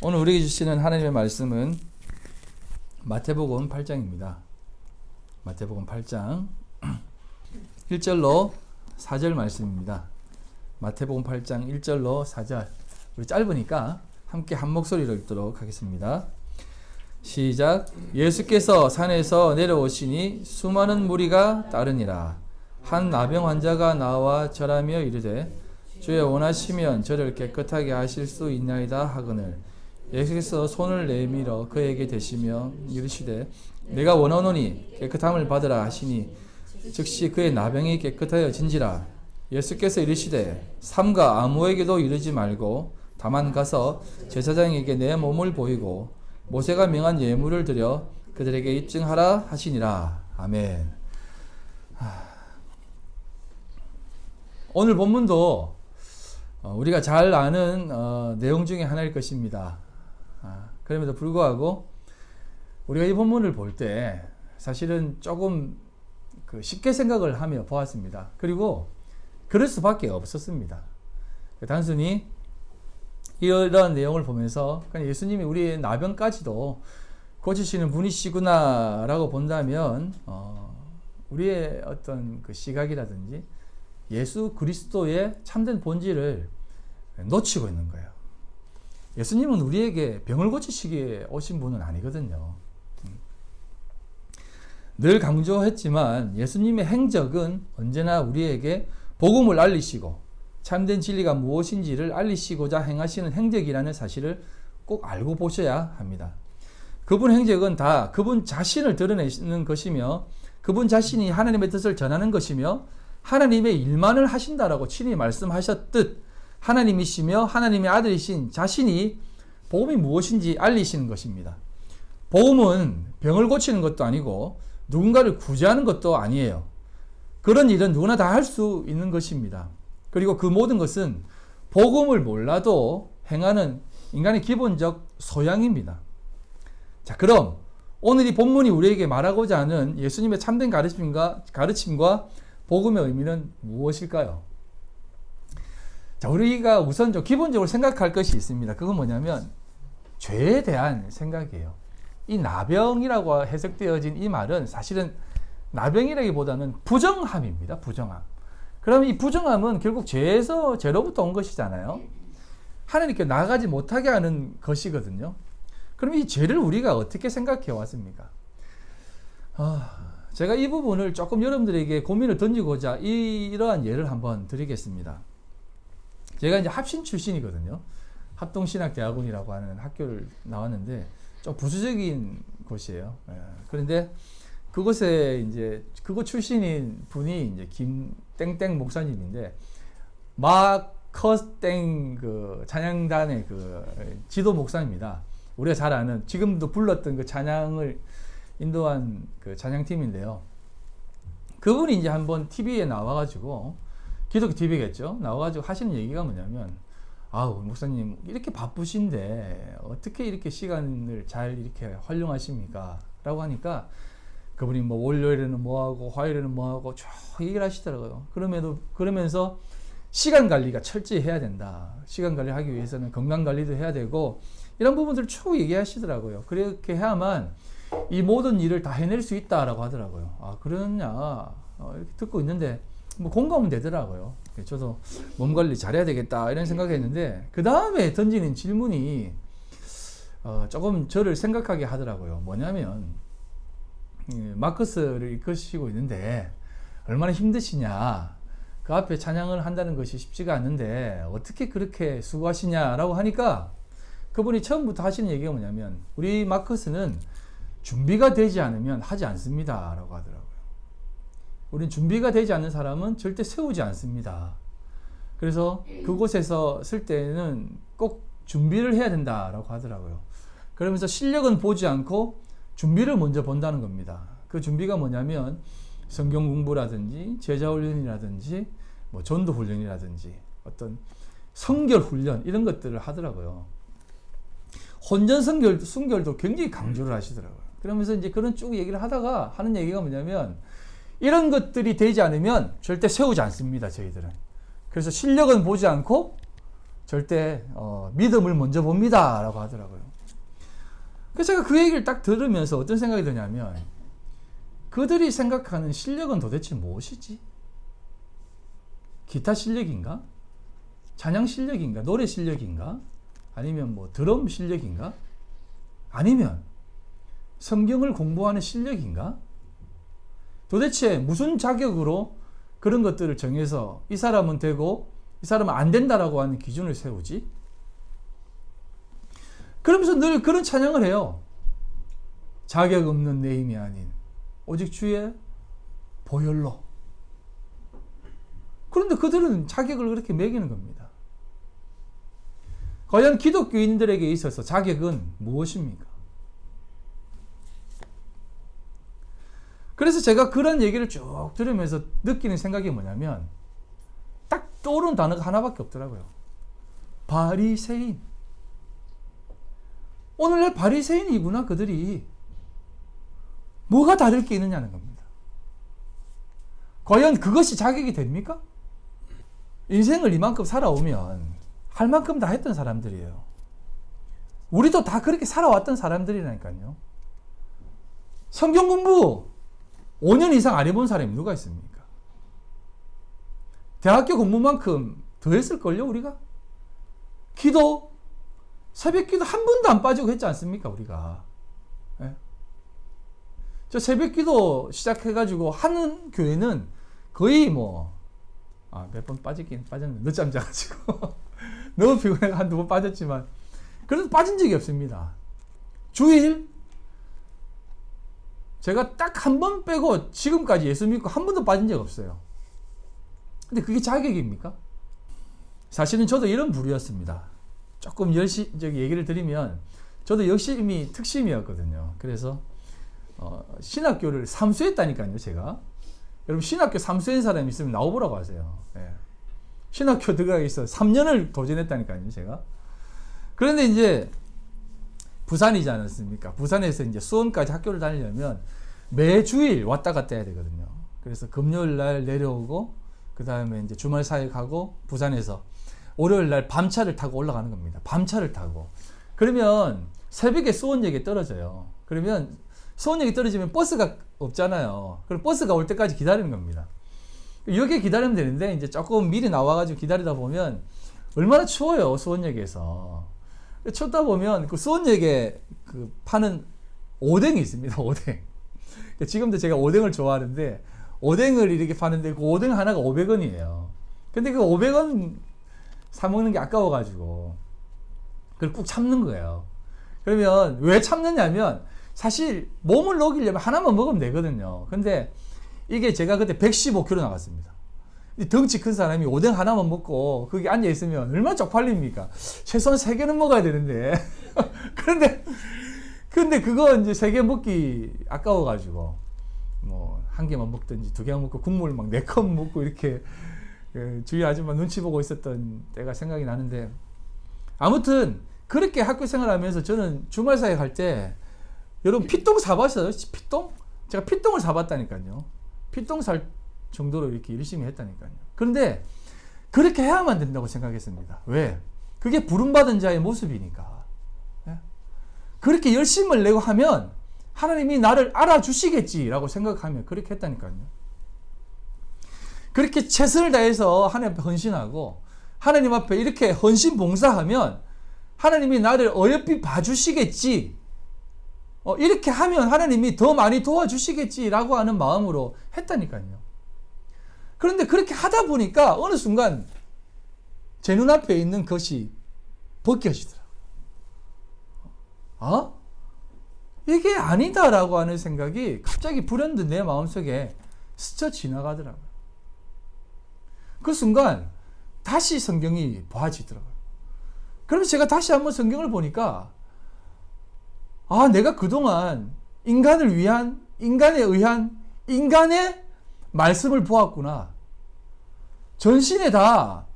오늘 우리에게 주시는 하나님의 말씀은 마태복음 8장입니다. 마태복음 8장 1절로 4절 말씀입니다. 마태복음 8장 1절로 4절. 우리 짧으니까 함께 한 목소리로 읽도록 하겠습니다. 시작. 예수께서 산에서 내려오시니 수많은 무리가 따르니라. 한 나병 환자가 나와 절하며 이르되 주여 원하시면 저를 깨끗하게 하실 수 있나이다 하거늘 예수께서 손을 내밀어 그에게 대시며 이르시되 내가 원하노니 깨끗함을 받으라 하시니 즉시 그의 나병이 깨끗하여진지라. 예수께서 이르시되 삼가 아무에게도 이르지 말고 다만 가서 제사장에게 내 몸을 보이고 모세가 명한 예물을 드려 그들에게 입증하라 하시니라. 아멘. 오늘 본문도 우리가 잘 아는 내용 중에 하나일 것입니다. 그럼에도 불구하고 우리가 이 본문을 볼 때 사실은 조금 쉽게 생각을 하며 보았습니다. 그리고 그럴 수밖에 없었습니다. 단순히 이런 내용을 보면서 그냥 예수님이 우리의 나병까지도 고치시는 분이시구나 라고 본다면 우리의 어떤 그 시각이라든지 예수 그리스도의 참된 본질을 놓치고 있는 거예요. 예수님은 우리에게 병을 고치시기에 오신 분은 아니거든요. 늘 강조했지만 예수님의 행적은 언제나 우리에게 복음을 알리시고 참된 진리가 무엇인지를 알리시고자 행하시는 행적이라는 사실을 꼭 알고 보셔야 합니다. 그분 행적은 다 그분 자신을 드러내는 것이며 그분 자신이 하나님의 뜻을 전하는 것이며 하나님의 일만을 하신다라고 친히 말씀하셨듯 하나님이시며 하나님의 아들이신 자신이 복음이 무엇인지 알리시는 것입니다. 복음은 병을 고치는 것도 아니고 누군가를 구제하는 것도 아니에요. 그런 일은 누구나 다 할 수 있는 것입니다. 그리고 그 모든 것은 복음을 몰라도 행하는 인간의 기본적 소양입니다. 자, 그럼 오늘 이 본문이 우리에게 말하고자 하는 예수님의 참된 가르침과 복음의 의미는 무엇일까요? 자, 우리가 우선 좀 기본적으로 생각할 것이 있습니다. 그건 뭐냐면 죄에 대한 생각이에요. 이 나병이라고 해석되어진 이 말은 사실은 나병이라기보다는 부정함입니다. 부정함. 그럼 이 부정함은 결국 죄로부터 온 것이잖아요. 하나님께 나가지 못하게 하는 것이거든요. 그럼 이 죄를 우리가 어떻게 생각해 왔습니까? 제가 이 부분을 조금 여러분들에게 고민을 던지고자 이러한 예를 한번 드리겠습니다. 제가 이제 합신 출신이거든요. 합동신학대학원이라고 하는 학교를 나왔는데 좀 부수적인 곳이에요. 그런데 그곳에 이제 그곳 출신인 분이 이제 김땡땡 목사님인데 마커땡 그 찬양단의 그 지도 목사입니다. 우리가 잘 아는 지금도 불렀던 그 찬양을 인도한 그 찬양팀인데요. 그분이 이제 한번 TV에 나와가지고 기독교 TV겠죠. 나와가지고 하시는 얘기가 뭐냐면, 목사님 이렇게 바쁘신데 어떻게 이렇게 시간을 잘 이렇게 활용하십니까? 라고 하니까 그분이 뭐 월요일에는 뭐하고 화요일에는 뭐하고 쭉 얘기를 하시더라고요. 그러면서 시간 관리가 철저히 해야 된다. 시간 관리하기 위해서는 건강 관리도 해야 되고 이런 부분들을 쭉 얘기하시더라고요. 그렇게 해야만 이 모든 일을 다 해낼 수 있다라고 하더라고요. 그러냐 이렇게 듣고 있는데 뭐 공감은 되더라고요. 저도 몸 관리 잘해야 되겠다 이런 생각했는데 그 다음에 던지는 질문이 조금 저를 생각하게 하더라고요. 뭐냐면 마커스를 이끄시고 있는데 얼마나 힘드시냐, 그 앞에 찬양을 한다는 것이 쉽지가 않는데 어떻게 그렇게 수고하시냐라고 하니까 그분이 처음부터 하시는 얘기가 뭐냐면 우리 마커스는 준비가 되지 않으면 하지 않습니다 라고 하더라고요. 우린 준비가 되지 않는 사람은 절대 세우지 않습니다. 그래서 그곳에서 쓸 때는 꼭 준비를 해야 된다라고 하더라고요. 그러면서 실력은 보지 않고 준비를 먼저 본다는 겁니다. 그 준비가 뭐냐면 성경 공부라든지 제자 훈련이라든지 뭐 전도 훈련이라든지 어떤 성결 훈련 이런 것들을 하더라고요. 혼전 순결도 굉장히 강조를 하시더라고요. 그러면서 이제 그런 쭉 얘기를 하다가 하는 얘기가 뭐냐면 이런 것들이 되지 않으면 절대 세우지 않습니다, 저희들은. 그래서 실력은 보지 않고 절대 믿음을 먼저 봅니다 라고 하더라고요. 그래서 제가 그 얘기를 딱 들으면서 어떤 생각이 드냐면, 그들이 생각하는 실력은 도대체 무엇이지? 기타 실력인가? 찬양 실력인가? 노래 실력인가? 아니면 뭐 드럼 실력인가? 아니면 성경을 공부하는 실력인가? 도대체 무슨 자격으로 그런 것들을 정해서 이 사람은 되고 이 사람은 안 된다라고 하는 기준을 세우지? 그러면서 늘 그런 찬양을 해요. 자격 없는 내 힘이 아닌 오직 주의 보혈로. 그런데 그들은 자격을 그렇게 매기는 겁니다. 과연 기독교인들에게 있어서 자격은 무엇입니까? 그래서 제가 그런 얘기를 쭉 들으면서 느끼는 생각이 뭐냐면, 딱 떠오르는 단어가 하나밖에 없더라고요. 바리새인. 오늘날 바리새인이구나 그들이. 뭐가 다를 게 있느냐는 겁니다. 과연 그것이 자격이 됩니까? 인생을 이만큼 살아오면 할 만큼 다 했던 사람들이에요. 우리도 다 그렇게 살아왔던 사람들이라니까요. 성경 공부 5년 이상 안 해본 사람이 누가 있습니까? 대학교 공부만큼 더 했을걸요, 우리가? 기도, 새벽 기도 한 번도 안 빠지고 했지 않습니까, 우리가? 네? 저 새벽 기도 시작해가지고 하는 교회는 거의 몇 번 빠지긴 빠졌는데, 늦잠 자가지고. 너무 피곤해서 한두 번 빠졌지만, 그래도 빠진 적이 없습니다. 주일, 제가 딱 한 번 빼고 지금까지 예수 믿고 한 번도 빠진 적 없어요. 근데 그게 자격입니까? 사실은 저도 이런 부류였습니다. 조금 얘기를 드리면, 저도 열심히 특심이었거든요. 그래서 신학교를 삼수했다니까요, 제가. 여러분, 신학교 삼수한 사람이 있으면 나와보라고 하세요. 예. 신학교 들어가기 위해서 3년을 도전했다니까요, 제가. 그런데 이제 부산이지 않았습니까? 부산에서 이제 수원까지 학교를 다니려면 매주일 왔다 갔다 해야 되거든요. 그래서 금요일 날 내려오고, 그 다음에 이제 주말 사역하고, 부산에서 월요일 날 밤차를 타고 올라가는 겁니다. 밤차를 타고. 그러면 새벽에 수원역에 떨어져요. 그러면 수원역에 떨어지면 버스가 없잖아요. 그럼 버스가 올 때까지 기다리는 겁니다. 이렇게 기다리면 되는데, 이제 조금 미리 나와가지고 기다리다 보면 얼마나 추워요, 수원역에서. 춥다 보면 그 수원역에 그 파는 오뎅이 있습니다, 오뎅. 지금도 제가 오뎅을 좋아하는데, 오뎅을 이렇게 파는데 그 오뎅 하나가 500원이에요. 근데 그 500원 사먹는 게 아까워가지고 그걸 꾹 참는 거예요. 그러면 왜 참느냐면, 사실 몸을 녹이려면 하나만 먹으면 되거든요. 근데 이게 제가 그때 115kg 나갔습니다. 덩치 큰 사람이 오뎅 하나만 먹고 거기 앉아있으면 얼마나 쪽팔립니까? 최소한 3개는 먹어야 되는데. 근데 그거 이제 3개 먹기 아까워가지고, 뭐, 1개만 먹든지 2개만 먹고 국물 막 4컵 먹고 이렇게 주위 아줌마 눈치 보고 있었던 때가 생각이 나는데, 아무튼 그렇게 학교 생활하면서 저는 주말 사역 할 때, 여러분 피똥 사봤어요? 피똥? 제가 피똥을 사봤다니까요. 피똥 살 정도로 이렇게 열심히 했다니까요. 그런데 그렇게 해야만 된다고 생각했습니다. 왜? 그게 부름받은 자의 모습이니까. 그렇게 열심을 내고 하면 하나님이 나를 알아주시겠지라고 생각하면 그렇게 했다니까요. 그렇게 최선을 다해서 하나님 앞에 헌신하고, 하나님 앞에 이렇게 헌신 봉사하면 하나님이 나를 어여삐 봐주시겠지, 이렇게 하면 하나님이 더 많이 도와주시겠지라고 하는 마음으로 했다니까요. 그런데 그렇게 하다 보니까 어느 순간 제 눈앞에 있는 것이 벗겨지더라고요. 이게 아니다라고 하는 생각이 갑자기 불현듯 내 마음속에 스쳐 지나가더라고요. 그 순간 다시 성경이 보아지더라고요. 그러면 제가 다시 한번 성경을 보니까, 내가 그동안 인간에 의한 인간의 말씀을 보았구나. 전신에 다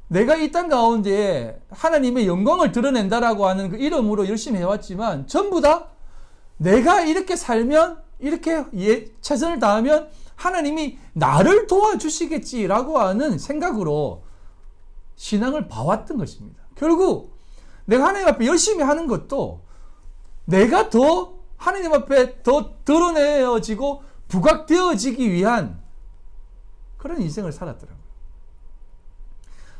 내가 이 땅 가운데 하나님의 영광을 드러낸다라고 하는 그 이름으로 열심히 해왔지만, 전부 다 내가 이렇게 살면, 이렇게 최선을 다하면 하나님이 나를 도와주시겠지라고 하는 생각으로 신앙을 봐왔던 것입니다. 결국 내가 하나님 앞에 열심히 하는 것도 내가 더 하나님 앞에 더 드러내어지고 부각되어지기 위한 그런 인생을 살았더라고요.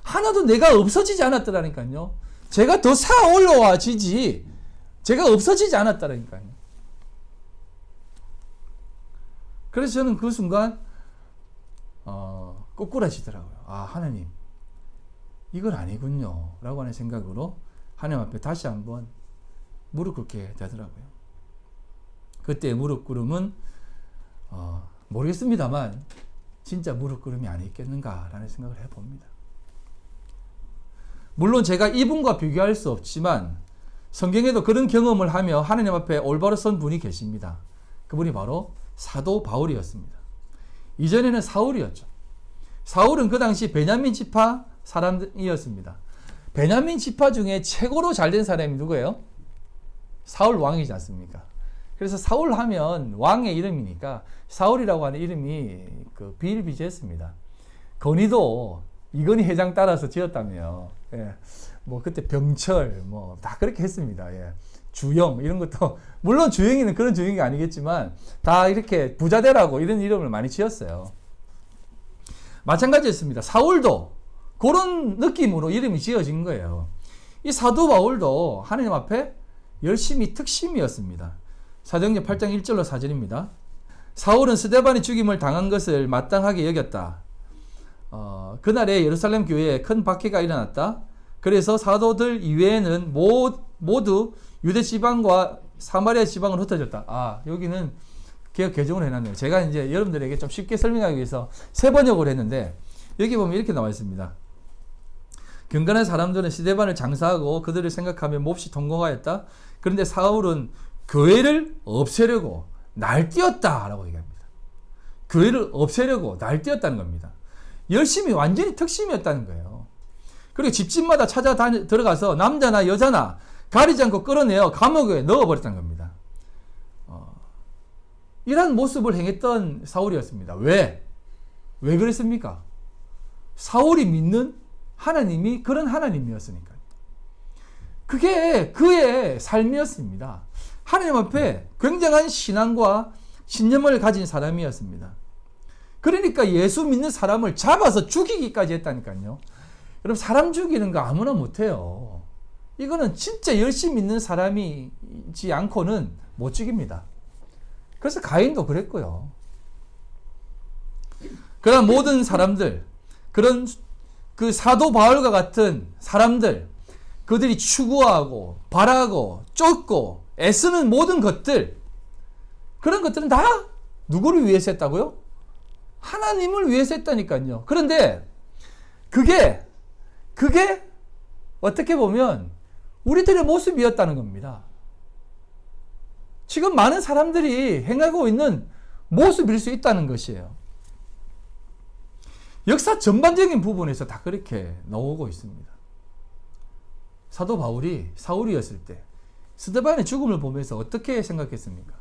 하나도 내가 없어지지 않았더라니까요. 제가 더 쌓아 올라와지지 제가 없어지지 않았더라니까요. 그래서 저는 그 순간 꼬꾸라지더라고요. 아, 하나님 이건 아니군요 라고 하는 생각으로 하나님 앞에 다시 한번 무릎 꿇게 되더라고요. 그때 무릎 꿇음은 모르겠습니다만 진짜 무릎 꿇음이 아니겠는가라는 생각을 해봅니다. 물론 제가 이분과 비교할 수 없지만 성경에도 그런 경험을 하며 하나님 앞에 올바로 선 분이 계십니다. 그분이 바로 사도 바울이었습니다. 이전에는 사울이었죠. 사울은 그 당시 베냐민 지파 사람이었습니다. 베냐민 지파 중에 최고로 잘된 사람이 누구예요? 사울 왕이지 않습니까? 그래서 사울 하면 왕의 이름이니까 사울이라고 하는 이름이 비일비재했습니다. 건의도 이건희 회장 따라서 지었다며. 예. 뭐 그때 병철 뭐 다 그렇게 했습니다. 예. 주영 이런 것도 물론 주영이는 그런 주영이 아니겠지만 다 이렇게 부자되라고 이런 이름을 많이 지었어요. 마찬가지였습니다. 사울도 그런 느낌으로 이름이 지어진 거예요. 이 사도 바울도 하나님 앞에 열심히 특심이었습니다. 사도행전 8장 1절로 4절입니다. 사울은 스데반의 죽임을 당한 것을 마땅하게 여겼다. 그날에 예루살렘 교회에 큰 박해가 일어났다. 그래서 사도들 이외에는 모두 유대 지방과 사마리아 지방으로 흩어졌다. 아, 여기는 개역 개정을 해놨네요. 제가 이제 여러분들에게 좀 쉽게 설명하기 위해서 세 번역을 했는데 여기 보면 이렇게 나와 있습니다. 경건한 사람들은 스데반을 장사하고 그들을 생각하며 몹시 통곡하였다. 그런데 사울은 교회를 없애려고 날뛰었다라고 얘기합니다. 교회를 없애려고 날뛰었다는 겁니다. 열심히 완전히 특심이었다는 거예요. 그리고 집집마다 들어가서 남자나 여자나 가리지 않고 끌어내어 감옥에 넣어버렸다는 겁니다. 이런 모습을 행했던 사울이었습니다. 왜 그랬습니까? 사울이 믿는 하나님이 그런 하나님이었으니까요. 그게 그의 삶이었습니다. 하나님 앞에 굉장한 신앙과 신념을 가진 사람이었습니다. 그러니까 예수 믿는 사람을 잡아서 죽이기까지 했다니까요. 여러분, 사람 죽이는 거 아무나 못해요. 이거는 진짜 열심히 믿는 사람이지 않고는 못 죽입니다. 그래서 가인도 그랬고요. 그런 모든 사람들, 그런 그 사도 바울과 같은 사람들, 그들이 추구하고 바라고 쫓고 애쓰는 모든 것들, 그런 것들은 다 누구를 위해서 했다고요? 하나님을 위해서 했다니까요. 그런데 그게 어떻게 보면 우리들의 모습이었다는 겁니다. 지금 많은 사람들이 행하고 있는 모습일 수 있다는 것이에요. 역사 전반적인 부분에서 다 그렇게 나오고 있습니다. 사도 바울이 사울이었을 때 스데반의 죽음을 보면서 어떻게 생각했습니까?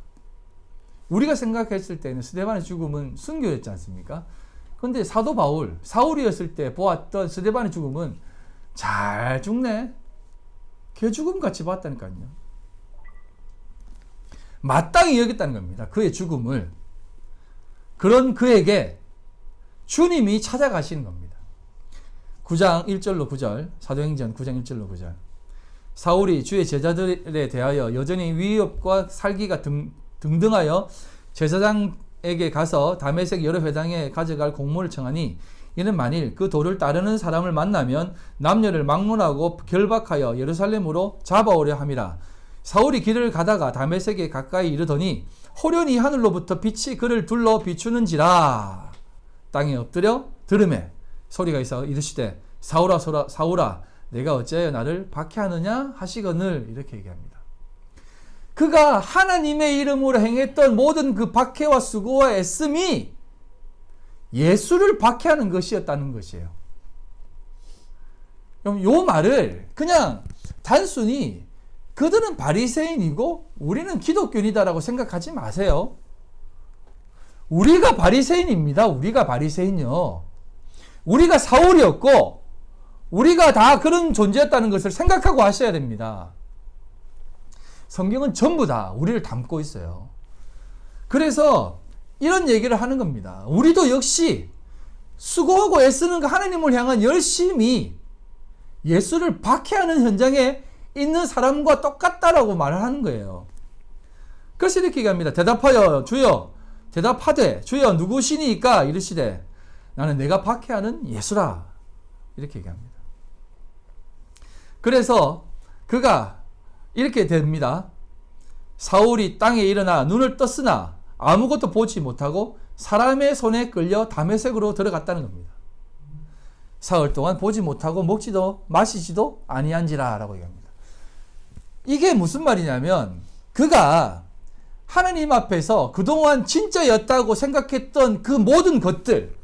우리가 생각했을 때는 스데반의 죽음은 순교였지 않습니까? 그런데 사도 바울, 사울이었을 때 보았던 스데반의 죽음은 잘 죽네. 개죽음 같이 봤다니까요. 마땅히 여겼다는 겁니다. 그의 죽음을. 그런 그에게 주님이 찾아가시는 겁니다. 9장 1절로 9절, 사도행전 9장 1절로 9절. 사울이 주의 제자들에 대하여 여전히 위협과 살기가 등등하여 제사장에게 가서 다메섹 여러 회당에 가져갈 공문을 청하니 이는 만일 그 도를 따르는 사람을 만나면 남녀를 막론하고 결박하여 예루살렘으로 잡아오려 함이라. 사울이 길을 가다가 다메섹에 가까이 이르더니 호련히 하늘로부터 빛이 그를 둘러 비추는지라. 땅에 엎드려 들으매 소리가 있어 이르시되 사울아 사울아 내가 어찌하여 나를 박해하느냐 하시거늘. 이렇게 얘기합니다. 그가 하나님의 이름으로 행했던 모든 그 박해와 수고와 애씀이 예수를 박해하는 것이었다는 것이에요. 그럼 이 말을 그냥 단순히 그들은 바리새인이고 우리는 기독교인이다라고 생각하지 마세요. 우리가 바리새인입니다. 우리가 바리새인이요. 우리가 사울이었고 우리가 다 그런 존재였다는 것을 생각하고 하셔야 됩니다. 성경은 전부 다 우리를 담고 있어요. 그래서 이런 얘기를 하는 겁니다. 우리도 역시 수고하고 애쓰는 그 하나님을 향한 열심이 예수를 박해하는 현장에 있는 사람과 똑같다라고 말을 하는 거예요. 그래서 이렇게 얘기합니다. 대답하여 주여, 대답하되 주여 누구시니까 이르시되 나는 내가 박해하는 예수라. 이렇게 얘기합니다. 그래서 그가 이렇게 됩니다. 사울이 땅에 일어나 눈을 떴으나 아무것도 보지 못하고 사람의 손에 끌려 다메섹으로 들어갔다는 겁니다. 사흘 동안 보지 못하고 먹지도 마시지도 아니한지라 라고 얘기합니다. 이게 무슨 말이냐면 그가 하나님 앞에서 그동안 진짜였다고 생각했던 그 모든 것들,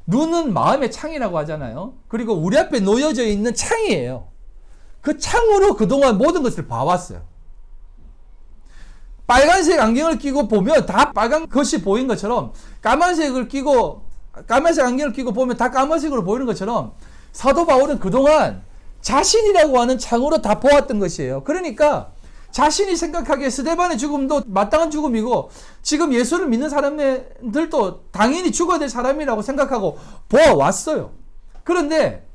눈은 마음의 창이라고 하잖아요. 그리고 우리 앞에 놓여져 있는 창이에요. 그 창으로 그동안 모든 것을 봐왔어요. 빨간색 안경을 끼고 보면 다 빨간 것이 보인 것처럼 까만색 안경을 끼고 보면 다 까만색으로 보이는 것처럼 사도 바울은 그동안 자신이라고 하는 창으로 다 보았던 것이에요. 그러니까 자신이 생각하기에 스데반의 죽음도 마땅한 죽음이고 지금 예수를 믿는 사람들도 당연히 죽어야 될 사람이라고 생각하고 보아왔어요. 그런데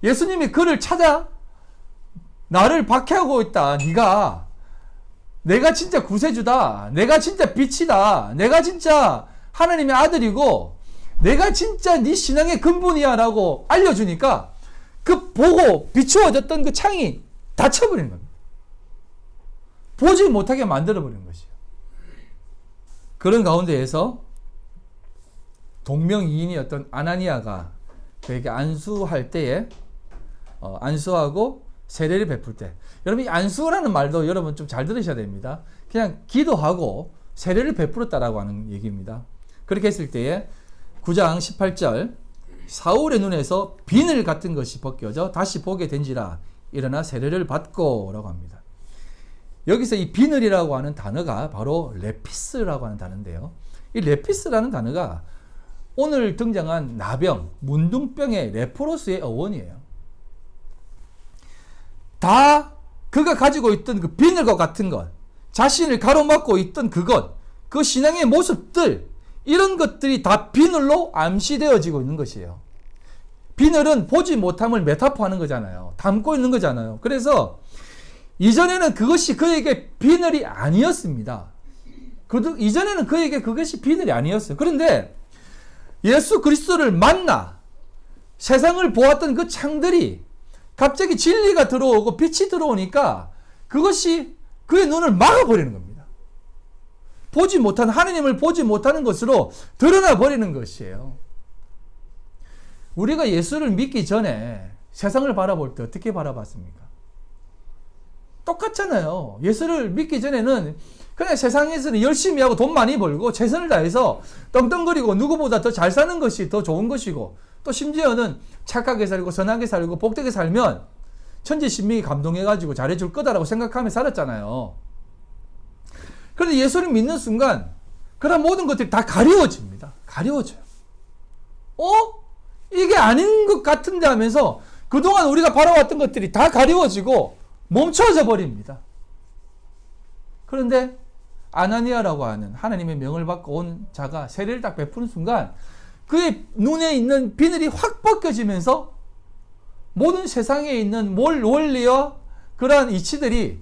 예수님이 그를 찾아 나를 박해하고 있다. 내가 진짜 구세주다. 내가 진짜 빛이다. 내가 진짜 하나님의 아들이고 내가 진짜 네 신앙의 근본이야 라고 알려주니까 그 보고 비추어졌던 그 창이 닫혀버리는 겁니다. 보지 못하게 만들어버리는 것이에요. 그런 가운데에서 동명이인이었던 아나니아가 그에게 안수할 때에 안수하고 세례를 베풀 때, 여러분 이 안수라는 말도 여러분 좀 잘 들으셔야 됩니다. 그냥 기도하고 세례를 베풀었다라고 하는 얘기입니다. 그렇게 했을 때에 9장 18절 사울의 눈에서 비늘 같은 것이 벗겨져 다시 보게 된지라 일어나 세례를 받고 라고 합니다. 여기서 이 비늘이라고 하는 단어가 바로 레피스라고 하는 단어인데요. 이 레피스라는 단어가 오늘 등장한 나병, 문둥병의 레프로스의 어원이에요. 다 그가 가지고 있던 그 비늘과 같은 것, 자신을 가로막고 있던 그것, 그 신앙의 모습들, 이런 것들이 다 비늘로 암시되어지고 있는 것이에요. 비늘은 보지 못함을 메타포하는 거잖아요. 담고 있는 거잖아요. 그래서 이전에는 그것이 그에게 비늘이 아니었습니다. 이전에는 그에게 그것이 비늘이 아니었어요. 그런데 예수 그리스도를 만나 세상을 보았던 그 창들이 갑자기 진리가 들어오고 빛이 들어오니까 그것이 그의 눈을 막아버리는 겁니다. 하나님을 보지 못하는 것으로 드러나 버리는 것이에요. 우리가 예수를 믿기 전에 세상을 바라볼 때 어떻게 바라봤습니까? 똑같잖아요. 예수를 믿기 전에는 그냥 세상에서는 열심히 하고 돈 많이 벌고 최선을 다해서 떵떵거리고 누구보다 더 잘 사는 것이 더 좋은 것이고 또 심지어는 착하게 살고 선하게 살고 복되게 살면 천지신명이 감동해가지고 잘해줄 거다라고 생각하며 살았잖아요. 그런데 예수를 믿는 순간 그런 모든 것들이 다 가려워집니다. 가려워져요. 이게 아닌 것 같은데 하면서 그동안 우리가 바라왔던 것들이 다 가려워지고 멈춰져 버립니다. 그런데 아나니아라고 하는 하나님의 명을 받고 온 자가 세례를 딱 베푸는 순간 그의 눈에 있는 비늘이 확 벗겨지면서 모든 세상에 있는 원리와 그러한 이치들이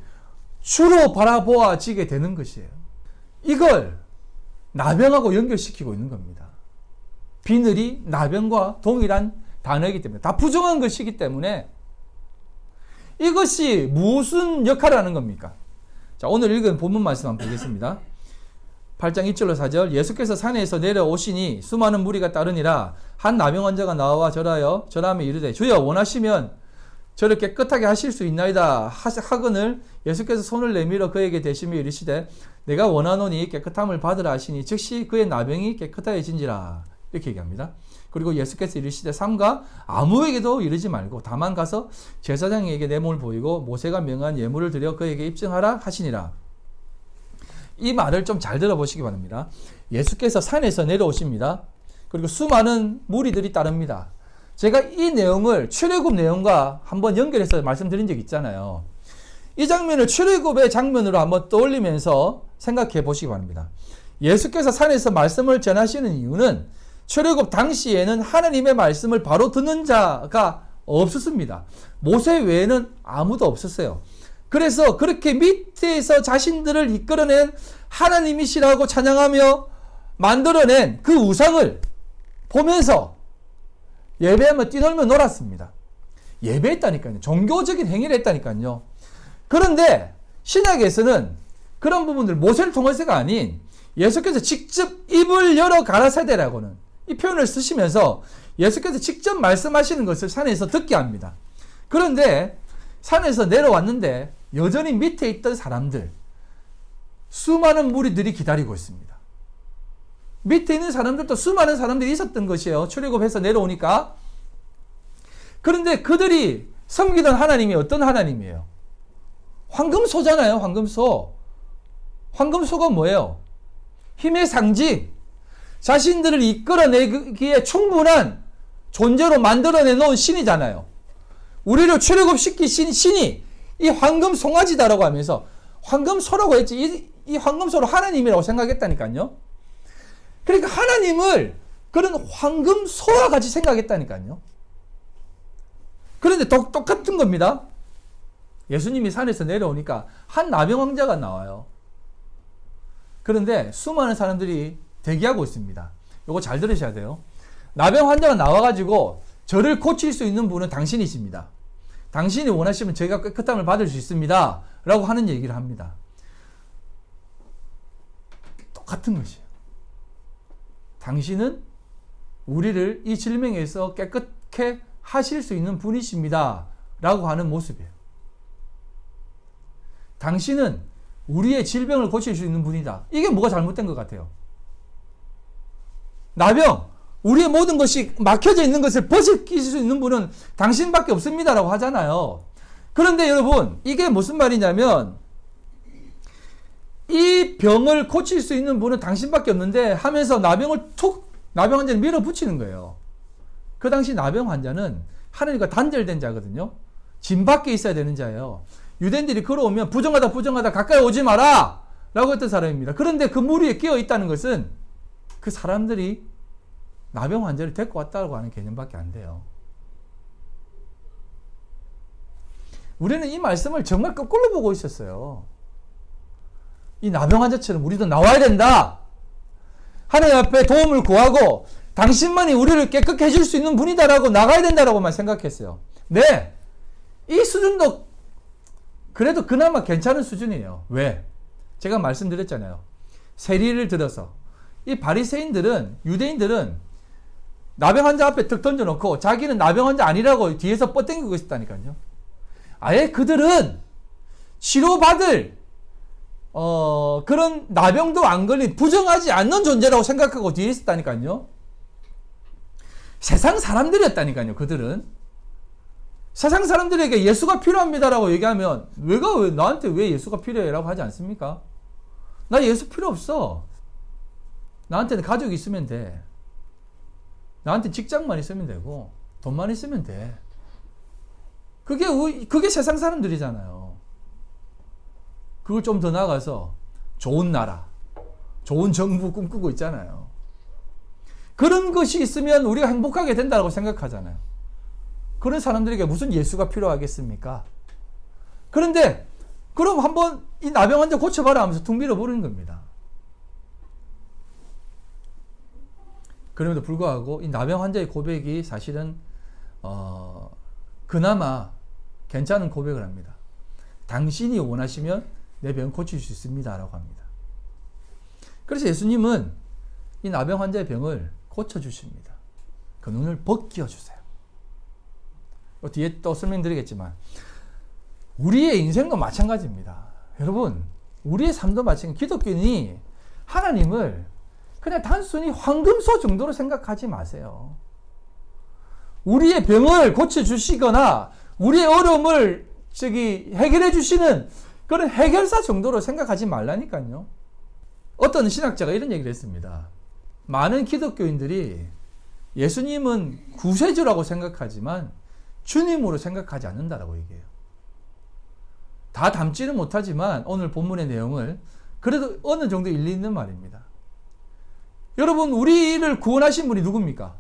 주로 바라보아지게 되는 것이에요. 이걸 나병하고 연결시키고 있는 겁니다. 비늘이 나병과 동일한 단어이기 때문에 다 부정한 것이기 때문에 이것이 무슨 역할을 하는 겁니까? 자, 오늘 읽은 본문 말씀 한번 보겠습니다. 8장 1절로 4절 예수께서 산에서 내려오시니 수많은 무리가 따르니라. 한 나병 환자가 나와 절하며 이르되 주여 원하시면 저를 깨끗하게 하실 수 있나이다 하거늘 예수께서 손을 내밀어 그에게 대시며 이르시되 내가 원하노니 깨끗함을 받으라 하시니 즉시 그의 나병이 깨끗하여진지라. 이렇게 얘기합니다. 그리고 예수께서 이르시되 삼가 아무에게도 이르지 말고 다만 가서 제사장에게 내 몸을 보이고 모세가 명한 예물을 드려 그에게 입증하라 하시니라. 이 말을 좀 잘 들어보시기 바랍니다. 예수께서 산에서 내려오십니다. 그리고 수많은 무리들이 따릅니다. 제가 이 내용을 출애굽 내용과 한번 연결해서 말씀드린 적 있잖아요. 이 장면을 출애굽의 장면으로 한번 떠올리면서 생각해 보시기 바랍니다. 예수께서 산에서 말씀을 전하시는 이유는 출애굽 당시에는 하나님의 말씀을 바로 듣는 자가 없었습니다. 모세 외에는 아무도 없었어요. 그래서 그렇게 밑에서 자신들을 이끌어낸 하나님이시라고 찬양하며 만들어낸 그 우상을 보면서 예배하며 뛰놀며 놀았습니다. 예배했다니까요. 종교적인 행위를 했다니까요. 그런데 신약에서는 그런 부분들 모세를 통해서가 아닌 예수께서 직접 입을 열어 가라사대라고는 이 표현을 쓰시면서 예수께서 직접 말씀하시는 것을 산에서 듣게 합니다. 그런데 산에서 내려왔는데 여전히 밑에 있던 사람들, 수많은 무리들이 기다리고 있습니다. 밑에 있는 사람들도 수많은 사람들이 있었던 것이에요. 출애굽해서 내려오니까. 그런데 그들이 섬기던 하나님이 어떤 하나님이에요? 황금소잖아요. 황금소. 황금소가 뭐예요? 힘의 상징. 자신들을 이끌어내기에 충분한 존재로 만들어내 놓은 신이잖아요. 우리를 출애굽시키신 신이 이 황금송아지다라고 하면서 황금소라고 했지, 이 황금소로 하나님이라고 생각했다니까요. 그러니까 하나님을 그런 황금소와 같이 생각했다니까요. 그런데 똑같은 겁니다. 예수님이 산에서 내려오니까 한 나병 왕자가 나와요. 그런데 수많은 사람들이 대기하고 있습니다. 이거 잘 들으셔야 돼요. 나병 환자가 나와가지고 저를 고칠 수 있는 분은 당신이십니다. 당신이 원하시면 저희가 깨끗함을 받을 수 있습니다. 라고 하는 얘기를 합니다. 똑같은 것이에요. 당신은 우리를 이 질병에서 깨끗게 하실 수 있는 분이십니다. 라고 하는 모습이에요. 당신은 우리의 질병을 고칠 수 있는 분이다. 이게 뭐가 잘못된 것 같아요? 나병, 우리의 모든 것이 막혀져 있는 것을 벗길 수 있는 분은 당신밖에 없습니다라고 하잖아요. 그런데 여러분, 이게 무슨 말이냐면 이 병을 고칠 수 있는 분은 당신밖에 없는데 하면서 나병을 나병 환자를 밀어붙이는 거예요. 그 당시 나병 환자는 하나님과 단절된 자거든요. 진 밖에 있어야 되는 자예요. 유대인들이 걸어오면 부정하다 가까이 오지 마라 라고 했던 사람입니다. 그런데 그 무리에 끼어 있다는 것은 그 사람들이 나병 환자를 데리고 왔다고 하는 개념밖에 안 돼요. 우리는 이 말씀을 정말 거꾸로 보고 있었어요. 이 나병 환자처럼 우리도 나와야 된다. 하나님 앞에 도움을 구하고 당신만이 우리를 깨끗게 해줄 수 있는 분이다라고 나가야 된다라고만 생각했어요. 네, 이 수준도 그래도 그나마 괜찮은 수준이에요. 왜? 제가 말씀드렸잖아요. 세리를 들어서 이 바리새인들은, 유대인들은 나병 환자 앞에 턱 던져놓고 자기는 나병 환자 아니라고 뒤에서 뻗당기고 있었다니까요. 아예 그들은 치료받을 그런 나병도 안 걸린 부정하지 않는 존재라고 생각하고 뒤에 있었다니까요. 세상 사람들이었다니까요. 그들은 세상 사람들에게 예수가 필요합니다라고 얘기하면 왜 나한테 왜 예수가 필요해라고 하지 않습니까? 나 예수 필요 없어. 나한테는 가족이 있으면 돼. 나한테 직장만 있으면 되고 돈만 있으면 돼. 그게 세상 사람들이잖아요. 그걸 좀 더 나아가서 좋은 나라, 좋은 정부 꿈꾸고 있잖아요. 그런 것이 있으면 우리가 행복하게 된다고 생각하잖아요. 그런 사람들에게 무슨 예수가 필요하겠습니까? 그런데 그럼 한번 이 나병 환자 고쳐봐라 하면서 툭 밀어버리는 겁니다. 그럼에도 불구하고 이 나병 환자의 고백이 사실은 그나마 괜찮은 고백을 합니다. 당신이 원하시면 내 병 고칠 수 있습니다 라고 합니다. 그래서 예수님은 이 나병 환자의 병을 고쳐주십니다. 그 눈을 벗겨주세요. 뒤에 또 설명드리겠지만 우리의 인생도 마찬가지입니다. 여러분, 우리의 삶도 마찬가지. 기독교인이 하나님을 그냥 단순히 황금소 정도로 생각하지 마세요. 우리의 병을 고쳐주시거나 우리의 어려움을 해결해 주시는 그런 해결사 정도로 생각하지 말라니까요. 어떤 신학자가 이런 얘기를 했습니다. 많은 기독교인들이 예수님은 구세주라고 생각하지만 주님으로 생각하지 않는다라고 얘기해요. 다 담지는 못하지만 오늘 본문의 내용을 그래도 어느 정도 일리 있는 말입니다. 여러분, 우리를 구원하신 분이 누굽니까?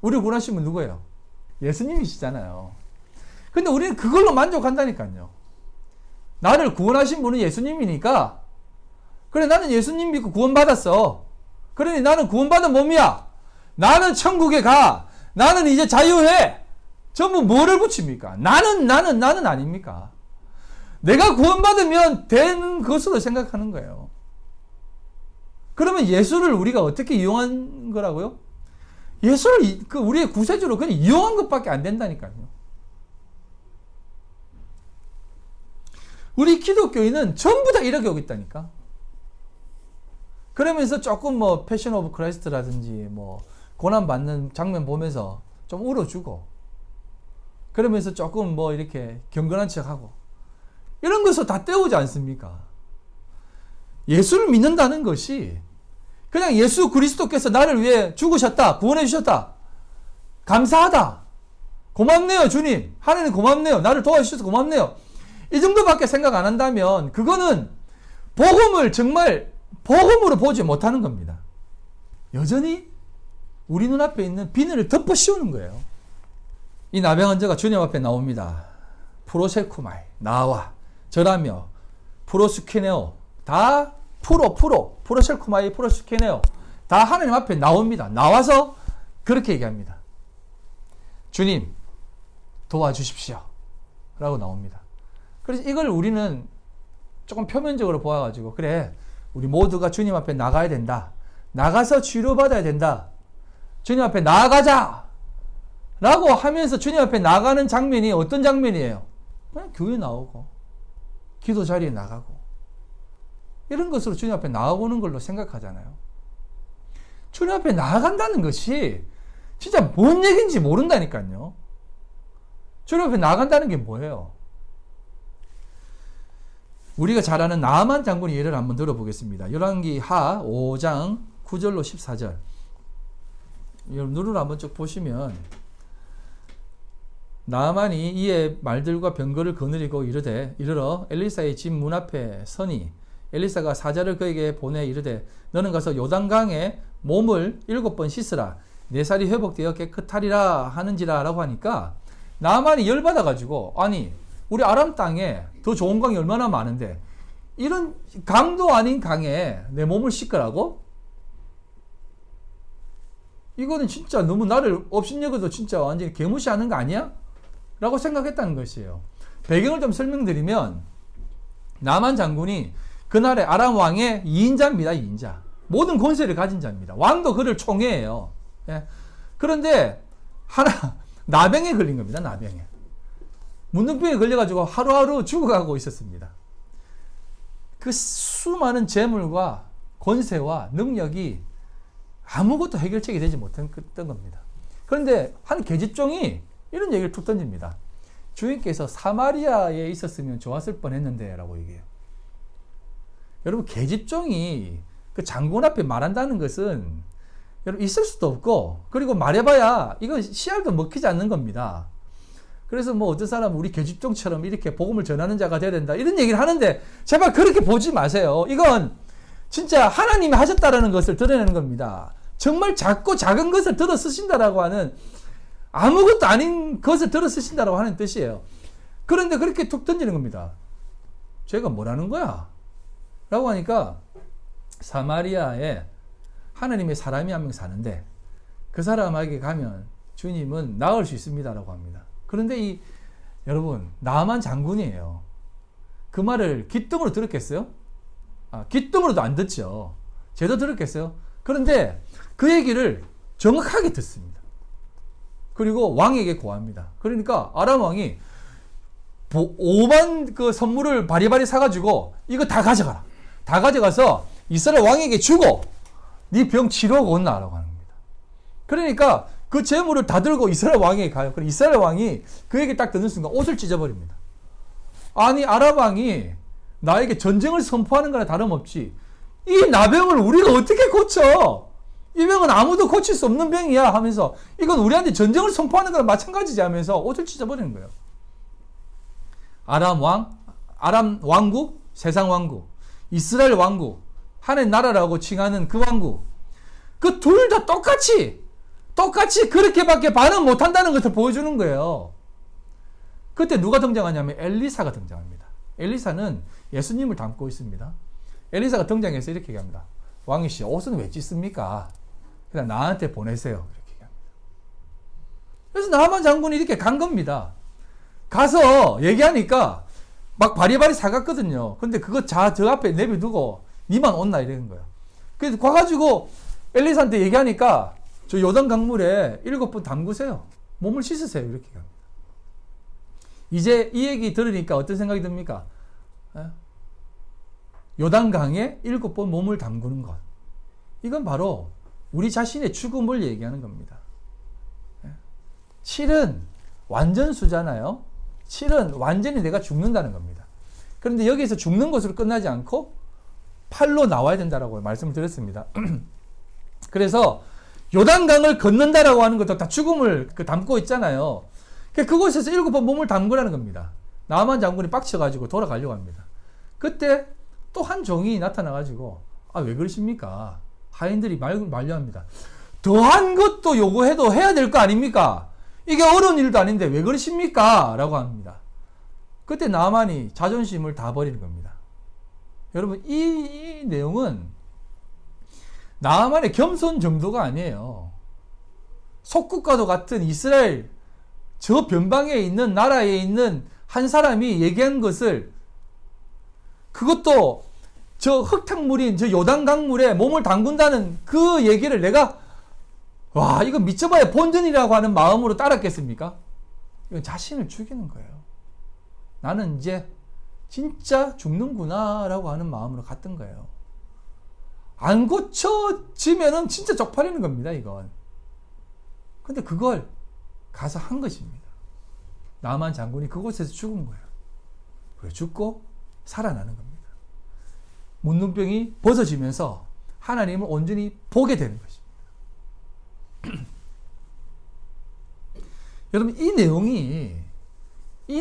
우리를 구원하신 분 누구예요? 예수님이시잖아요. 근데 우리는 그걸로 만족한다니까요. 나를 구원하신 분은 예수님이니까, 그래, 나는 예수님 믿고 구원받았어. 그러니 나는 구원받은 몸이야. 나는 천국에 가. 나는 이제 자유해. 전부 뭐를 붙입니까? 나는 아닙니까? 내가 구원받으면 되는 것으로 생각하는 거예요. 그러면 예수를 우리가 어떻게 이용한 거라고요? 예수를 우리의 구세주로 그냥 이용한 것밖에 안 된다니까요. 우리 기독교인은 전부 다 이렇게 오고 있다니까. 그러면서 조금 뭐 패션 오브 크라이스트라든지 뭐 고난 받는 장면 보면서 좀 울어주고, 그러면서 조금 뭐 이렇게 경건한 척하고, 이런 것을 다 때우지 않습니까? 예수를 믿는다는 것이 그냥 예수 그리스도께서 나를 위해 죽으셨다, 구원해 주셨다, 감사하다, 고맙네요 주님, 하나님 고맙네요, 나를 도와주셔서 고맙네요, 이 정도밖에 생각 안 한다면 그거는 복음을 정말 복음으로 보지 못하는 겁니다. 여전히 우리 눈앞에 있는 비늘을 덮어 씌우는 거예요. 이 나병환자가 주님 앞에 나옵니다. 프로세쿠마이, 나와, 절하며, 프로스케네오, 다 프로셀쿠마이, 프로스케네오, 다 하나님 앞에 나옵니다. 나와서 그렇게 얘기합니다. 주님, 도와주십시오 라고 나옵니다. 그래서 이걸 우리는 조금 표면적으로 보아가지고, 그래, 우리 모두가 주님 앞에 나가야 된다, 나가서 치료받아야 된다, 주님 앞에 나아가자 라고 하면서 주님 앞에 나가는 장면이 어떤 장면이에요? 그냥 교회 나오고 기도 자리에 나가고 이런 것으로 주님 앞에 나아오는 걸로 생각하잖아요. 주님 앞에 나아간다는 것이 진짜 뭔 얘기인지 모른다니까요. 주님 앞에 나아간다는 게 뭐예요? 우리가 잘 아는 나아만 장군의 예를 한번 들어보겠습니다. 열왕기하 5장 9절로 14절. 여러분 눈으로 한번 쭉 보시면, 나아만이 이에 말들과 병거를 거느리고 이르러 엘리사의 집 문 앞에 서니, 엘리사가 사자를 그에게 보내 이르되, 너는 가서 요단강에 몸을 7번 씻으라, 내 살이 회복되어 깨끗하리라 하는지라 라고 하니까, 나아만이 열받아가지고, 아니 우리 아람 땅에 더 좋은 강이 얼마나 많은데 이런 강도 아닌 강에 내 몸을 씻으라고? 이거는 진짜 너무 나를 업신여겨도 진짜 완전히 개무시하는 거 아니야? 라고 생각했다는 것이에요. 배경을 좀 설명드리면, 나만 장군이 그날의 아람 왕의 2인자입니다. 2인자. 모든 권세를 가진 자입니다. 왕도 그를 총애해요. 예. 그런데 나병에 걸린 겁니다. 나병에. 문둥병에 걸려가지고 하루하루 죽어가고 있었습니다. 그 수많은 재물과 권세와 능력이 아무것도 해결책이 되지 못했던 겁니다. 그런데 한 계집종이 이런 얘기를 툭 던집니다. 주인께서 사마리아에 있었으면 좋았을 뻔했는데 라고 얘기해요. 여러분, 계집종이 그 장군 앞에 말한다는 것은 여러분 있을 수도 없고, 그리고 말해봐야 이건 씨알도 먹히지 않는 겁니다. 그래서 뭐 어떤 사람은 우리 계집종처럼 이렇게 복음을 전하는 자가 돼야 된다 이런 얘기를 하는데, 제발 그렇게 보지 마세요. 이건 진짜 하나님이 하셨다라는 것을 드러내는 겁니다. 정말 작고 작은 것을 들어 쓰신다라고 하는, 아무것도 아닌 것을 들어 쓰신다라고 하는 뜻이에요. 그런데 그렇게 툭 던지는 겁니다. 제가 뭐라는 거야? 라고 하니까, 사마리아에 하나님의 사람이 한 명 사는데 그 사람에게 가면 주님은 나을 수 있습니다 라고 합니다. 그런데 여러분, 나만 장군이에요. 그 말을 기뜸으로 들었겠어요? 기뜸으로도 안 듣죠. 제도 들었겠어요? 그런데 그 얘기를 정확하게 듣습니다. 그리고 왕에게 고합니다. 그러니까 아람 왕이 5만 그 선물을 바리바리 사가지고 이거 다 가져가라. 다 가져가서 이스라엘 왕에게 주고 네 병 치료하고 온나라고 하는 겁니다. 그러니까 그 재물을 다 들고 이스라엘 왕에게 가요. 그럼 이스라엘 왕이 그에게 딱 듣는 순간 옷을 찢어버립니다. 아니, 아람 왕이 나에게 전쟁을 선포하는 거나 다름없지 이 나병을 우리가 어떻게 고쳐? 이 병은 아무도 고칠 수 없는 병이야 하면서 이건 우리한테 전쟁을 선포하는 거랑 마찬가지지 하면서 옷을 찢어버리는 거예요. 아람 왕국, 세상 왕국, 이스라엘 왕국, 하나님 나라라고 칭하는 그 왕국, 그 둘 다 똑같이 그렇게밖에 반응 못한다는 것을 보여주는 거예요. 그때 누가 등장하냐면 엘리사가 등장합니다. 엘리사는 예수님을 닮고 있습니다. 엘리사가 등장해서 이렇게 얘기합니다. 왕이씨, 옷은 왜 찢습니까? 그냥 나한테 보내세요. 이렇게 얘기합니다. 그래서 나하만 장군이 이렇게 간 겁니다. 가서 얘기하니까 막 바리바리 사갔거든요. 근데 그거 저 앞에 내비두고 니만 온나 이러는 거예요. 그래서 가가지고 엘리사한테 얘기하니까 저 요단 강물에 7번 담그세요. 몸을 씻으세요. 이렇게 합니다. 이제 이 얘기 들으니까 어떤 생각이 듭니까? 요단강에 7번 몸을 담그는 것. 이건 바로 우리 자신의 죽음을 얘기하는 겁니다. 7은 완전수잖아요. 7은 완전히 내가 죽는다는 겁니다. 그런데 여기서 죽는 것으로 끝나지 않고 8로 나와야 된다라고 말씀을 드렸습니다. 그래서 요단강을 건넌다라고 하는 것도 다 죽음을 담고 있잖아요. 그곳에서 7번 몸을 담그라는 겁니다. 나만 장군이 빡쳐가지고 돌아가려고 합니다. 그때 또 한 종이 나타나가지고 왜 그러십니까? 하인들이 만류합니다. 더한 것도 요구해도 해야 될 거 아닙니까? 이게 어려운 일도 아닌데 왜 그러십니까? 라고 합니다. 그때 나만이 자존심을 다 버리는 겁니다. 여러분 이 내용은 나만의 겸손 정도가 아니에요. 속국과도 같은 이스라엘 저 변방에 있는 나라에 있는 한 사람이 얘기한 것을, 그것도 저 흙탕물인 저 요단 강물에 몸을 담근다는 그 얘기를 내가 이거 미쳐봐야 본전이라고 하는 마음으로 따랐겠습니까? 이건 자신을 죽이는 거예요. 나는 이제 진짜 죽는구나 라고 하는 마음으로 갔던 거예요. 안 고쳐지면은 진짜 쪽팔리는 겁니다, 이건. 근데 그걸 가서 한 것입니다. 나만 장군이 그곳에서 죽은 거예요. 그래, 죽고 살아나는 겁니다. 문둥병이 벗어지면서 하나님을 온전히 보게 되는 것입니다. 여러분, 이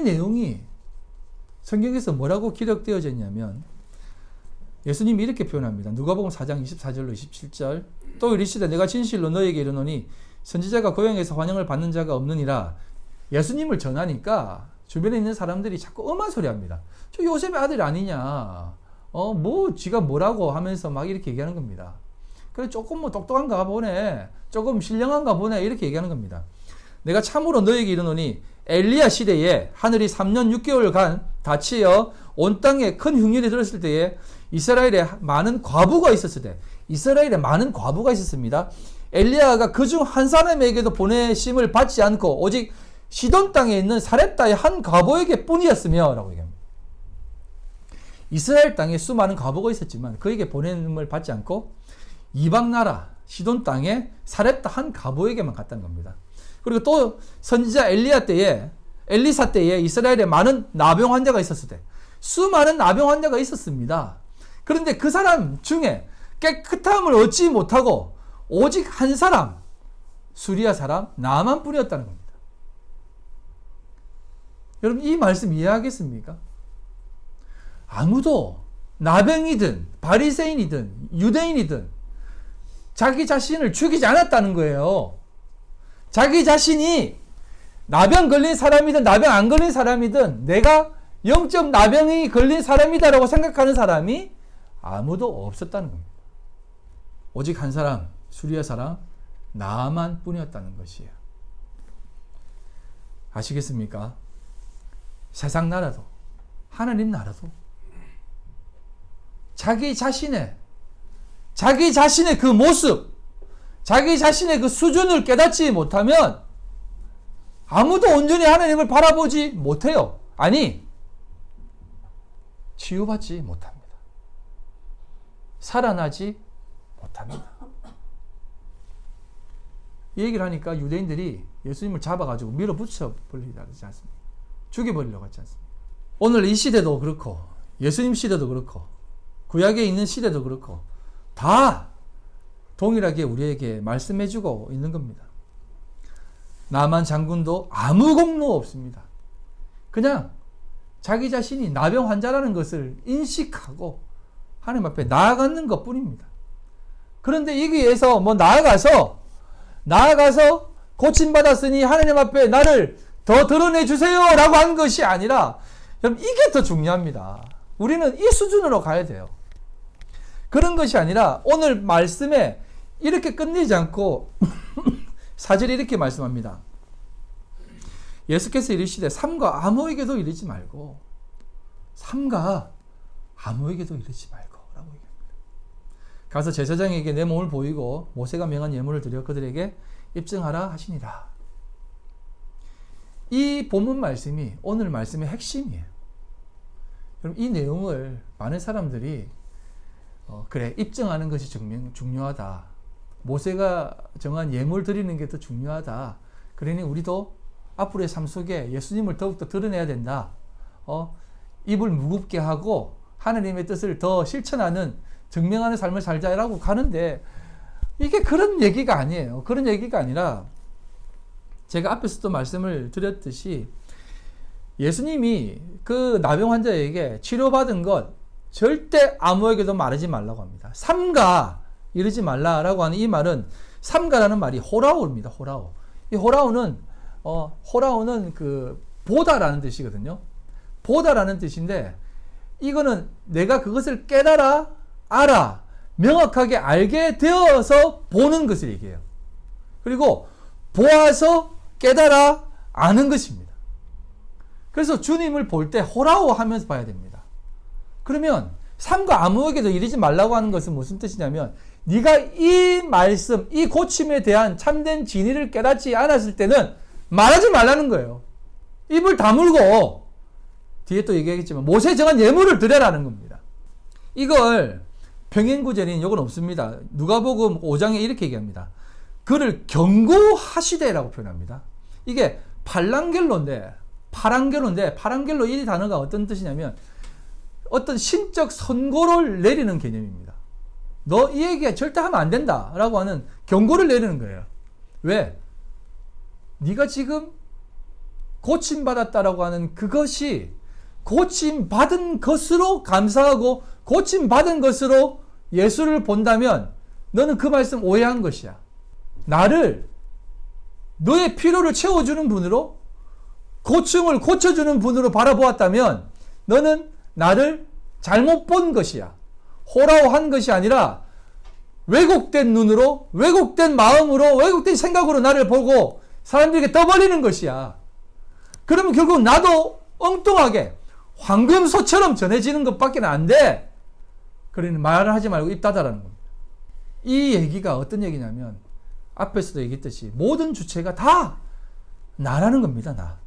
내용이 성경에서 뭐라고 기록되어져 있냐면, 예수님이 이렇게 표현합니다. 누가복음 4장 24절로 27절. 또 이르시되 내가 진실로 너에게 이르노니 선지자가 고향에서 환영을 받는 자가 없느니라. 예수님을 전하니까 주변에 있는 사람들이 자꾸 엄한 소리 합니다. 저 요셉의 아들 아니냐. 지가 뭐라고 하면서 막 이렇게 얘기하는 겁니다. 그래, 조금 똑똑한가 보네. 조금 신령한가 보네. 이렇게 얘기하는 겁니다. 내가 참으로 너에게 이르노니 엘리야 시대에 하늘이 3년 6개월간 닫히어 온 땅에 큰 흉년이 들었을 때에 이스라엘에 많은 과부가 있었습니다. 엘리야가 그중 한 사람에게도 보내심을 받지 않고 오직 시돈 땅에 있는 사렙다의 한 과부에게 뿐이었으며 라고 얘기합니다. 이스라엘 땅에 수많은 과부가 있었지만 그에게 보냄을 받지 않고 이방 나라 시돈 땅에 사렙다 한 과부에게만 갔다는 겁니다. 그리고 또 선지자 엘리사 때에 이스라엘에 많은 나병 환자가 있었을 때 수많은 나병 환자가 있었습니다. 그런데 그 사람 중에 깨끗함을 얻지 못하고 오직 한 사람, 수리아 사람 나만 뿐이었다는 겁니다. 여러분, 이 말씀 이해하겠습니까? 아무도 나병이든 바리새인이든 유대인이든 자기 자신을 죽이지 않았다는 거예요. 자기 자신이 나병 걸린 사람이든 나병 안 걸린 사람이든 내가 영적 나병이 걸린 사람이다라고 생각하는 사람이 아무도 없었다는 겁니다. 오직 한 사람, 수리아 사람, 나만 뿐이었다는 것이에요. 아시겠습니까? 세상 나라도 하나님 나라도 자기 자신의 그 모습, 자기 자신의 그 수준을 깨닫지 못하면 아무도 온전히 하나님을 바라보지 못해요. 아니, 치유받지 못합니다. 살아나지 못합니다. 이 얘기를 하니까 유대인들이 예수님을 잡아가지고 밀어붙여 버리려고 하지 않습니까? 죽여버리려고 하지 않습니까? 오늘 이 시대도 그렇고 예수님 시대도 그렇고 구약에 있는 시대도 그렇고 다 동일하게 우리에게 말씀해주고 있는 겁니다. 나만 장군도 아무 공로 없습니다. 그냥 자기 자신이 나병 환자라는 것을 인식하고 하나님 앞에 나아가는 것 뿐입니다. 그런데 여기에서 나아가서 고침받았으니 하나님 앞에 나를 더 드러내 주세요 라고 한 것이 아니라, 이게 더 중요합니다. 우리는 이 수준으로 가야 돼요. 그런 것이 아니라 오늘 말씀에 이렇게 끝내지 않고 4절에 이렇게 말씀합니다. 예수께서 이르시되 삼가 아무에게도 이르지 말고 라고 얘기합니다. 가서 제사장에게 내 몸을 보이고 모세가 명한 예물을 드려 그들에게 입증하라 하시니라. 이 본문 말씀이 오늘 말씀의 핵심이에요. 여러분, 이 내용을 많은 사람들이 그래, 입증하는 것이 중요하다. 모세가 정한 예물 드리는 게 더 중요하다. 그러니 우리도 앞으로의 삶 속에 예수님을 더욱더 드러내야 된다. 입을 무겁게 하고 하나님의 뜻을 더 실천하는, 증명하는 삶을 살자라고 가는데, 이게 그런 얘기가 아니에요. 그런 얘기가 아니라, 제가 앞에서도 말씀을 드렸듯이 예수님이 그 나병 환자에게 치료받은 것 절대 아무에게도 말하지 말라고 합니다. 삼가 이러지 말라라고 하는 이 말은, 삼가라는 말이 호라오입니다. 호라오. 이 호라오는 그 보다라는 뜻이거든요. 보다라는 뜻인데, 이거는 내가 그것을 깨달아, 알아, 명확하게 알게 되어서 보는 것을 얘기해요. 그리고 보아서 깨달아 아는 것입니다. 그래서 주님을 볼 때 호라오 하면서 봐야 됩니다. 그러면 삼가 아무에게도 이르지 말라고 하는 것은 무슨 뜻이냐면, 네가 이 말씀, 이 고침에 대한 참된 진리를 깨닫지 않았을 때는 말하지 말라는 거예요. 입을 다물고, 뒤에 또 얘기하겠지만 모세 정한 예물을 드려라는 겁니다. 이걸 평행구절인 요건 없습니다. 누가복음 5장에 이렇게 얘기합니다. 그를 경고하시되라고 표현합니다. 이게 파랑겔로인데 파랑겔로 이 단어가 어떤 뜻이냐면, 어떤 신적 선고를 내리는 개념입니다. 너 이 얘기 절대 하면 안 된다 라고 하는 경고를 내리는 거예요. 왜? 네가 지금 고침받았다라고 하는 그것이 고침받은 것으로 감사하고 고침받은 것으로 예수를 본다면 너는 그 말씀 오해한 것이야. 나를, 너의 필요를 채워주는 분으로, 고충을 고쳐주는 분으로 바라보았다면 너는 나를 잘못 본 것이야. 호라오한 것이 아니라 왜곡된 눈으로, 왜곡된 마음으로, 왜곡된 생각으로 나를 보고 사람들에게 떠벌리는 것이야. 그러면 결국 나도 엉뚱하게 황금소처럼 전해지는 것밖에 안 돼. 그러니 말을 하지 말고 입 닫아라는 겁니다. 이 얘기가 어떤 얘기냐면, 앞에서도 얘기했듯이 모든 주체가 다 나라는 겁니다. 나.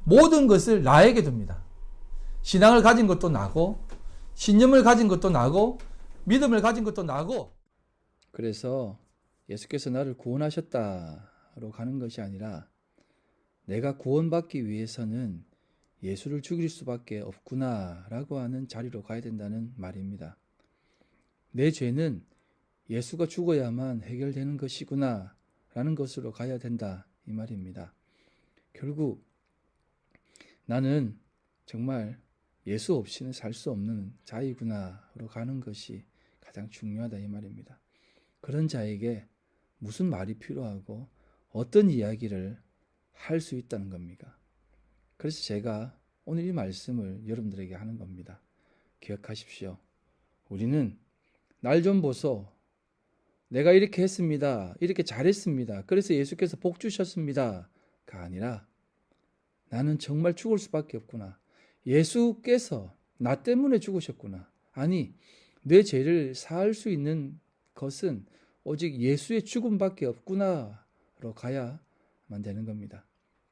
모든 것을 나에게 둡니다. 신앙을 가진 것도 나고, 신념을 가진 것도 나고, 믿음을 가진 것도 나고. 그래서 예수께서 나를 구원하셨다로 가는 것이 아니라, 내가 구원받기 위해서는 예수를 죽일 수밖에 없구나라고 하는 자리로 가야 된다는 말입니다. 내 죄는 예수가 죽어야만 해결되는 것이구나 라는 것으로 가야 된다, 이 말입니다. 결국 나는 정말 예수 없이는 살 수 없는 자이구나로 가는 것이 가장 중요하다, 이 말입니다. 그런 자에게 무슨 말이 필요하고 어떤 이야기를 할 수 있다는 겁니까? 그래서 제가 오늘 이 말씀을 여러분들에게 하는 겁니다. 기억하십시오. 우리는 날 좀 보소, 내가 이렇게 했습니다, 이렇게 잘했습니다, 그래서 예수께서 복 주셨습니다가 아니라, 나는 정말 죽을 수밖에 없구나, 예수께서 나 때문에 죽으셨구나, 아니 내 죄를 사할 수 있는 것은 오직 예수의 죽음밖에 없구나로 가야만 되는 겁니다.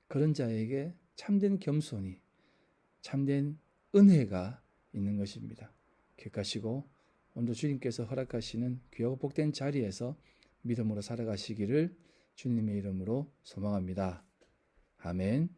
그런 자에게 참된 겸손이, 참된 은혜가 있는 것입니다. 기억하시고 오늘도 주님께서 허락하시는 귀하고 복된 자리에서 믿음으로 살아가시기를 주님의 이름으로 소망합니다. 아멘.